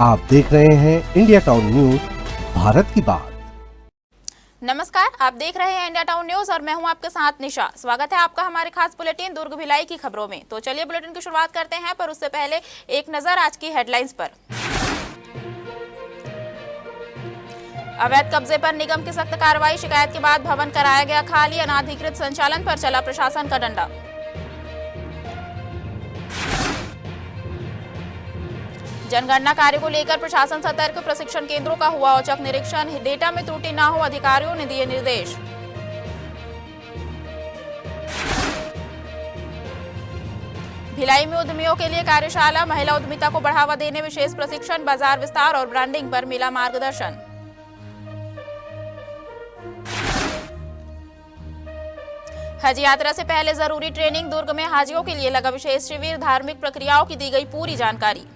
आप देख रहे हैं इंडिया टाउन न्यूज, भारत की बात। नमस्कार, आप देख रहे हैं इंडिया टाउन न्यूज और मैं हूं आपके साथ निशा। स्वागत है आपका हमारे खास बुलेटिन दुर्ग भिलाई की खबरों में। तो चलिए बुलेटिन की शुरुआत करते हैं, पर उससे पहले एक नजर आज की हेडलाइंस पर। अवैध कब्जे पर निगम की सख्त कार्रवाई, शिकायत के बाद भवन कराया गया खाली, अनाधिकृत संचालन पर चला प्रशासन का डंडा। जनगणना कार्य को लेकर प्रशासन सतर्क, प्रशिक्षण केंद्रों का हुआ औचक निरीक्षण, डेटा में त्रुटि न हो अधिकारियों ने दिए निर्देश। भिलाई में उद्यमियों के लिए कार्यशाला, महिला उद्यमिता को बढ़ावा देने विशेष प्रशिक्षण, बाजार विस्तार और ब्रांडिंग पर मिला मार्गदर्शन। हज यात्रा से पहले जरूरी ट्रेनिंग, दुर्ग में हाजियों के लिए लगा विशेष शिविर, धार्मिक प्रक्रियाओं की दी गई पूरी जानकारी।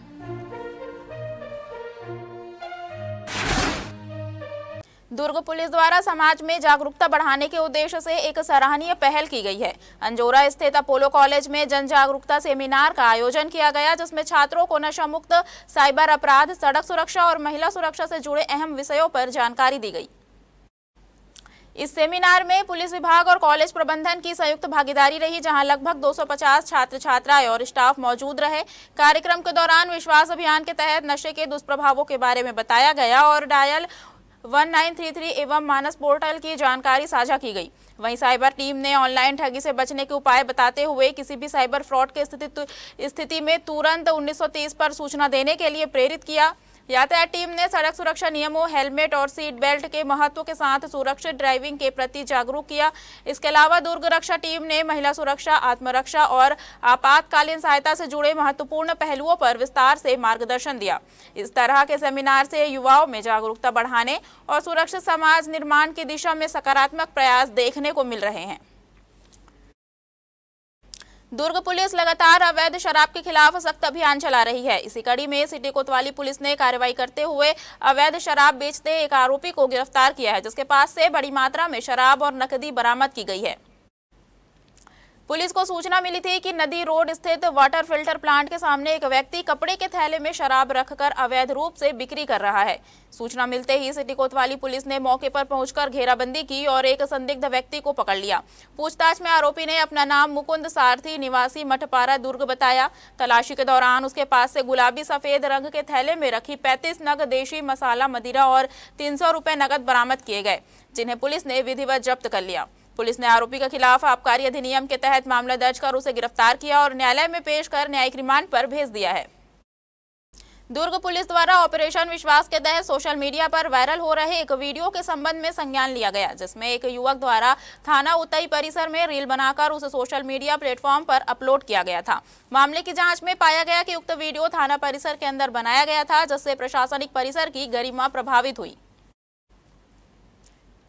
दुर्ग पुलिस द्वारा समाज में जागरूकता बढ़ाने के उद्देश्य से एक सराहनीय पहल की गई है। अंजोरा स्थित अपोलो कॉलेज में जन जागरूकता सेमिनार का आयोजन किया गया, जिसमें छात्रों को नशा मुक्त, साइबर अपराध, सड़क सुरक्षा और महिला सुरक्षा से जुड़े अहम विषयों पर जानकारी दी गई। इस सेमिनार में पुलिस विभाग और कॉलेज प्रबंधन की संयुक्त भागीदारी रही, जहां लगभग 250 छात्र छात्राएं और स्टाफ मौजूद रहे। कार्यक्रम के दौरान विश्वास अभियान के तहत नशे के दुष्प्रभावों के बारे में बताया गया और डायल 1933 एवं मानस पोर्टल की जानकारी साझा की गई। वहीं साइबर टीम ने ऑनलाइन ठगी से बचने के उपाय बताते हुए किसी भी साइबर फ्रॉड के स्थिति में तुरंत 1930 पर सूचना देने के लिए प्रेरित किया। यातायात टीम ने सड़क सुरक्षा नियमों, हेलमेट और सीट बेल्ट के महत्व के साथ सुरक्षित ड्राइविंग के प्रति जागरूक किया। इसके अलावा दुर्ग रक्षा टीम ने महिला सुरक्षा, आत्मरक्षा और आपातकालीन सहायता से जुड़े महत्वपूर्ण पहलुओं पर विस्तार से मार्गदर्शन दिया। इस तरह के सेमिनार से युवाओं में जागरूकता बढ़ाने और सुरक्षित समाज निर्माण की दिशा में सकारात्मक प्रयास देखने को मिल रहे हैं। दुर्ग पुलिस लगातार अवैध शराब के खिलाफ सख्त अभियान चला रही है। इसी कड़ी में सिटी कोतवाली पुलिस ने कार्रवाई करते हुए अवैध शराब बेचते एक आरोपी को गिरफ्तार किया है, जिसके पास से बड़ी मात्रा में शराब और नकदी बरामद की गई है। पुलिस को सूचना मिली थी कि नदी रोड स्थित वाटर फिल्टर प्लांट के सामने एक व्यक्ति कपड़े के थैले में शराब रखकर अवैध रूप से बिक्री कर रहा है। सूचना मिलते ही सिटी कोतवाली पुलिस ने मौके पर पहुंचकर घेराबंदी की और एक संदिग्ध व्यक्ति को पकड़ लिया। पूछताछ में आरोपी ने अपना नाम मुकुंद सारथी, निवासी मठपारा दुर्ग बताया। तलाशी के दौरान उसके पास से गुलाबी सफेद रंग के थैले में रखी 35 नग देशी मसाला मदिरा और 300 रुपए नकद बरामद किए गए, जिन्हें पुलिस ने विधिवत जब्त कर लिया। पुलिस ने आरोपी के खिलाफ आबकारी अधिनियम के तहत मामला दर्ज कर उसे गिरफ्तार किया और न्यायालय में पेश कर न्यायिक रिमांड पर भेज दिया है। दुर्ग पुलिस द्वारा ऑपरेशन विश्वास के तहत सोशल मीडिया पर वायरल हो रहे एक वीडियो के संबंध में संज्ञान लिया गया, जिसमें एक युवक द्वारा थाना उतई परिसर में रील बनाकर उसे सोशल मीडिया प्लेटफॉर्म पर अपलोड किया गया था। मामले की जांच में पाया गया कि उक्त वीडियो थाना परिसर के अंदर बनाया गया था, जिससे प्रशासनिक परिसर की गरिमा प्रभावित हुई।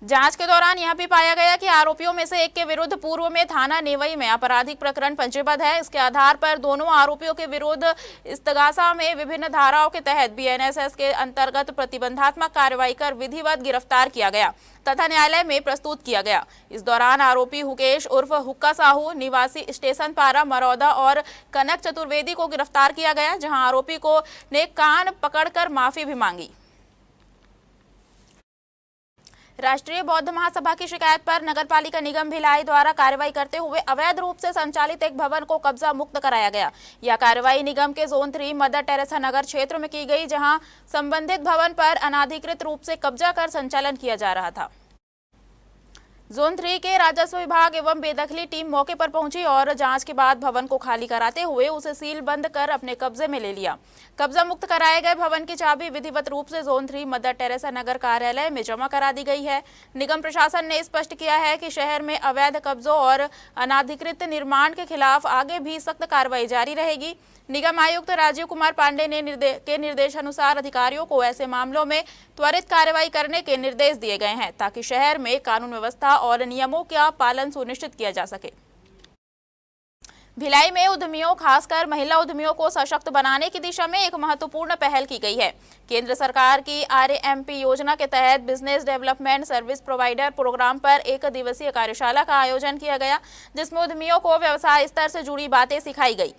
जांच के दौरान यह भी पाया गया कि आरोपियों में से एक के विरुद्ध पूर्व में थाना नेवई में आपराधिक प्रकरण पंजीबद्ध है। इसके आधार पर दोनों आरोपियों के विरुद्ध इस्तगासा में विभिन्न धाराओं के तहत बीएनएसएस के अंतर्गत प्रतिबंधात्मक कार्रवाई कर विधिवत गिरफ्तार किया गया तथा न्यायालय में प्रस्तुत किया गया। इस दौरान आरोपी हुकेश उर्फ हुक्का साहू, निवासी स्टेशन पारा मरौदा और कनक चतुर्वेदी को गिरफ्तार किया गया, जहाँ आरोपी को ने कान पकड़कर माफी भी मांगी। राष्ट्रीय बौद्ध महासभा की शिकायत पर नगरपालिका निगम भिलाई द्वारा कार्रवाई करते हुए अवैध रूप से संचालित एक भवन को कब्जा मुक्त कराया गया। यह कार्रवाई निगम के जोन 3 मदर टेरेसा नगर क्षेत्र में की गई, जहां संबंधित भवन पर अनाधिकृत रूप से कब्जा कर संचालन किया जा रहा था। जोन 3 के राजस्व विभाग एवं बेदखली टीम मौके पर पहुंची और जांच के बाद भवन को खाली कराते हुए उसे सील बंद कर अपने कब्जे में ले लिया। कब्जा मुक्त कराए गए भवन की चाबी विधिवत रूप से जोन 3 मदर टेरेसा नगर कार्यालय में जमा करा दी गई है। निगम प्रशासन ने स्पष्ट किया है कि शहर में अवैध कब्जों और अनाधिकृत निर्माण के खिलाफ आगे भी सख्त कार्रवाई जारी रहेगी। निगम आयुक्त राजीव कुमार पांडे ने निर्देशानुसार अधिकारियों को ऐसे मामलों में त्वरित कार्रवाई करने के निर्देश दिए गए हैं, ताकि शहर में कानून व्यवस्था और नियमों का पालन सुनिश्चित किया जा सके। भिलाई में उद्यमियों, खासकर महिला उद्यमियों को सशक्त बनाने की दिशा में एक महत्वपूर्ण पहल की गई है। केंद्र सरकार की RAMP योजना के तहत business development service provider program पर एक दिवसीय कार्यशाला का आयोजन किया गया, जिसमें उद्यमियों को व्यवसाय स्तर से जुड़ी बातें सिखाई गई।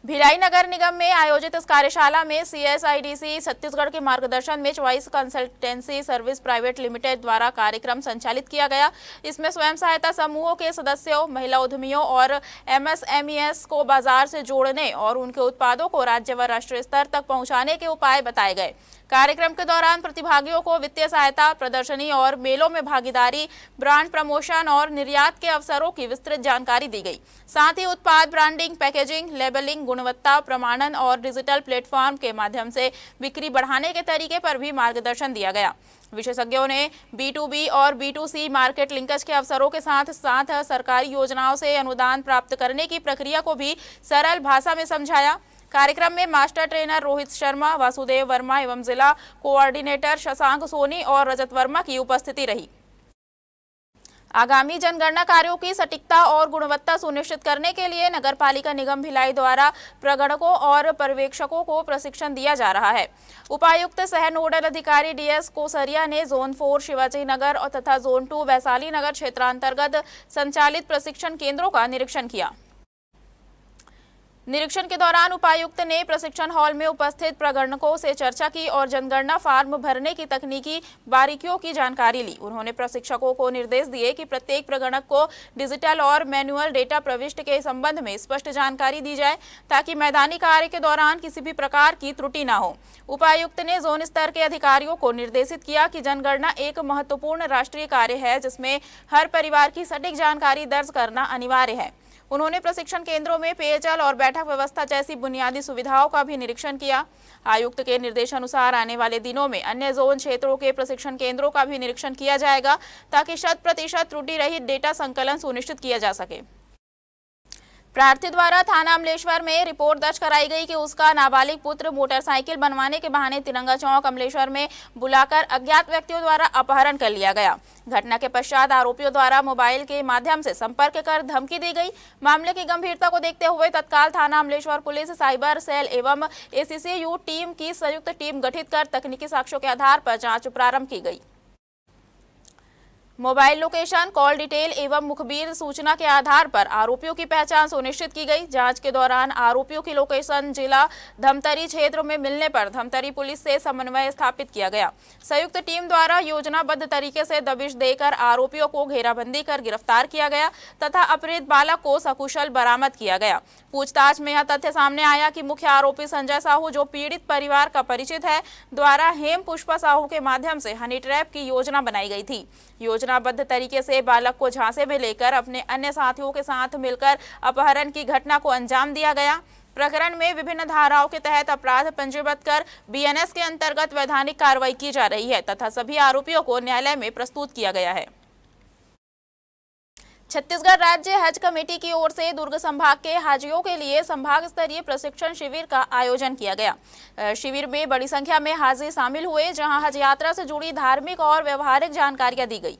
भिलाई नगर निगम में आयोजित इस कार्यशाला में CSIDC छत्तीसगढ़ के मार्गदर्शन में choice consultancy service private limited द्वारा कार्यक्रम संचालित किया गया। इसमें स्वयं सहायता समूहों के सदस्यों, महिला उद्यमियों और MSMEs को बाजार से जोड़ने और उनके उत्पादों को राज्य व राष्ट्रीय स्तर तक पहुंचाने के उपाय बताए गए। कार्यक्रम के दौरान प्रतिभागियों को वित्तीय सहायता, प्रदर्शनी और मेलों में भागीदारी, ब्रांड प्रमोशन और निर्यात के अवसरों की विस्तृत जानकारी दी गई। साथ ही उत्पाद ब्रांडिंग, पैकेजिंग, लेबलिंग, गुणवत्ता प्रमाणन और डिजिटल प्लेटफॉर्म के माध्यम से बिक्री बढ़ाने के तरीके पर भी मार्गदर्शन दिया गया। विशेषज्ञों ने B2B और B2C मार्केट लिंकेज के अवसरों के साथ साथ सरकारी योजनाओं से अनुदान प्राप्त करने की प्रक्रिया को भी सरल भाषा में समझाया। कार्यक्रम में मास्टर ट्रेनर रोहित शर्मा, वासुदेव वर्मा एवं जिला कोऑर्डिनेटर शशांक सोनी और रजत वर्मा की उपस्थिति रही। आगामी जनगणना कार्यों की सटीकता और गुणवत्ता सुनिश्चित करने के लिए नगरपालिका निगम भिलाई द्वारा प्रगणकों और पर्यवेक्षकों को प्रशिक्षण दिया जा रहा है। उपायुक्त सह नोडल अधिकारी DS कोसरिया ने जोन 4 शिवाजी नगर और तथा जोन 2 वैशाली नगर क्षेत्रांतर्गत संचालित प्रशिक्षण केंद्रों का निरीक्षण किया। निरीक्षण के दौरान उपायुक्त ने प्रशिक्षण हॉल में उपस्थित प्रगणकों से चर्चा की और जनगणना फॉर्म भरने की तकनीकी बारीकियों की जानकारी ली। उन्होंने प्रशिक्षकों को निर्देश दिए कि प्रत्येक प्रगणक को डिजिटल और मैनुअल डेटा प्रविष्टि के संबंध में स्पष्ट जानकारी दी जाए ताकि मैदानी कार्य के दौरान किसी भी प्रकार की त्रुटि न हो। उपायुक्त ने जोन स्तर के अधिकारियों को निर्देशित किया कि जनगणना एक महत्वपूर्ण राष्ट्रीय कार्य है जिसमें हर परिवार की सटीक जानकारी दर्ज करना अनिवार्य है। उन्होंने प्रशिक्षण केंद्रों में पेयजल और बैठक व्यवस्था जैसी बुनियादी सुविधाओं का भी निरीक्षण किया। आयुक्त के निर्देशानुसार आने वाले दिनों में अन्य जोन क्षेत्रों के प्रशिक्षण केंद्रों का भी निरीक्षण किया जाएगा ताकि 100% त्रुटि रहित डेटा संकलन सुनिश्चित किया जा सके। प्रार्थी द्वारा थाना अमलेश्वर में रिपोर्ट दर्ज कराई गई कि उसका नाबालिग पुत्र मोटरसाइकिल बनवाने के बहाने तिरंगा चौक अमलेश्वर में बुलाकर अज्ञात व्यक्तियों द्वारा अपहरण कर लिया गया। घटना के पश्चात आरोपियों द्वारा मोबाइल के माध्यम से संपर्क कर धमकी दी गई। मामले की गंभीरता को देखते हुए तत्काल थाना अमलेश्वर पुलिस, साइबर सेल एवं ACCU टीम की संयुक्त टीम गठित कर तकनीकी साक्ष्यों के आधार पर जाँच प्रारंभ की गई। मोबाइल लोकेशन, कॉल डिटेल एवं मुखबिर सूचना के आधार पर आरोपियों की पहचान सुनिश्चित की गई। जांच के दौरान आरोपियों की लोकेशन जिला धमतरी क्षेत्र में मिलने पर धमतरी पुलिस से समन्वय स्थापित किया गया। संयुक्त टीम द्वारा योजनाबद्ध तरीके से दबिश देकर आरोपियों को घेराबंदी कर गिरफ्तार किया गया तथा अपहृत बालक को सकुशल बरामद किया गया। पूछताछ में यह तथ्य सामने आया कि मुख्य आरोपी संजय साहू, जो पीड़ित परिवार का परिचित है, द्वारा हेम पुष्पा साहू के माध्यम से हनी ट्रैप की योजना बनाई गई थी। योजनाबद्ध तरीके से बालक को झांसे में लेकर अपने अन्य साथियों के साथ मिलकर अपहरण की घटना को अंजाम दिया गया। प्रकरण में विभिन्न धाराओं के तहत अपराध पंजीबद्ध कर BNS के अंतर्गत वैधानिक कार्रवाई की जा रही है तथा सभी आरोपियों को न्यायालय में प्रस्तुत किया गया है। छत्तीसगढ़ राज्य हज कमेटी की ओर से दुर्ग संभाग के हाजियों के लिए संभाग स्तरीय प्रशिक्षण शिविर का आयोजन किया गया। शिविर में बड़ी संख्या में हाजी शामिल हुए, जहां हज यात्रा से जुड़ी धार्मिक और व्यवहारिक जानकारियां दी गई।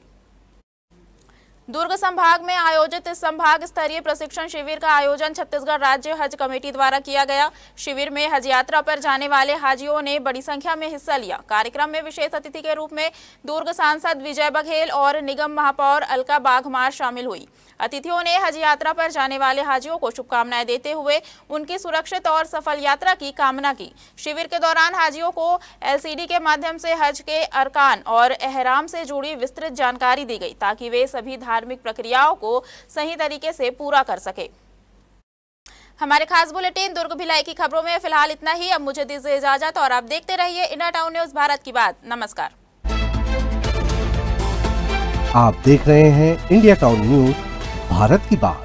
दुर्ग संभाग में आयोजित इस संभाग स्तरीय प्रशिक्षण शिविर का आयोजन छत्तीसगढ़ राज्य हज कमेटी द्वारा किया गया। शिविर में हज यात्रा पर जाने वाले हाजियों ने बड़ी संख्या में हिस्सा लिया। कार्यक्रम में विशेष अतिथि के रूप में दुर्ग सांसद विजय बघेल और निगम महापौर अलका बाघमार शामिल हुई। अतिथियों ने हज यात्रा पर जाने वाले हाजियों को शुभकामनाएं देते हुए उनकी सुरक्षित और सफल यात्रा की कामना की। शिविर के दौरान हाजियों को LCD के माध्यम से हज के अरकान और एहराम से जुड़ी विस्तृत जानकारी दी गई ताकि वे सभी धार्मिक प्रक्रियाओं को सही तरीके से पूरा कर सके। हमारे खास बुलेटिन दुर्ग भिलाई की खबरों में फिलहाल इतना ही। अब मुझे दीजिए इजाजत और आप देखते रहिए इंडिया टाउन न्यूज, भारत की बात। नमस्कार। आप देख रहे हैं इंडिया टाउन न्यूज, भारत की बात।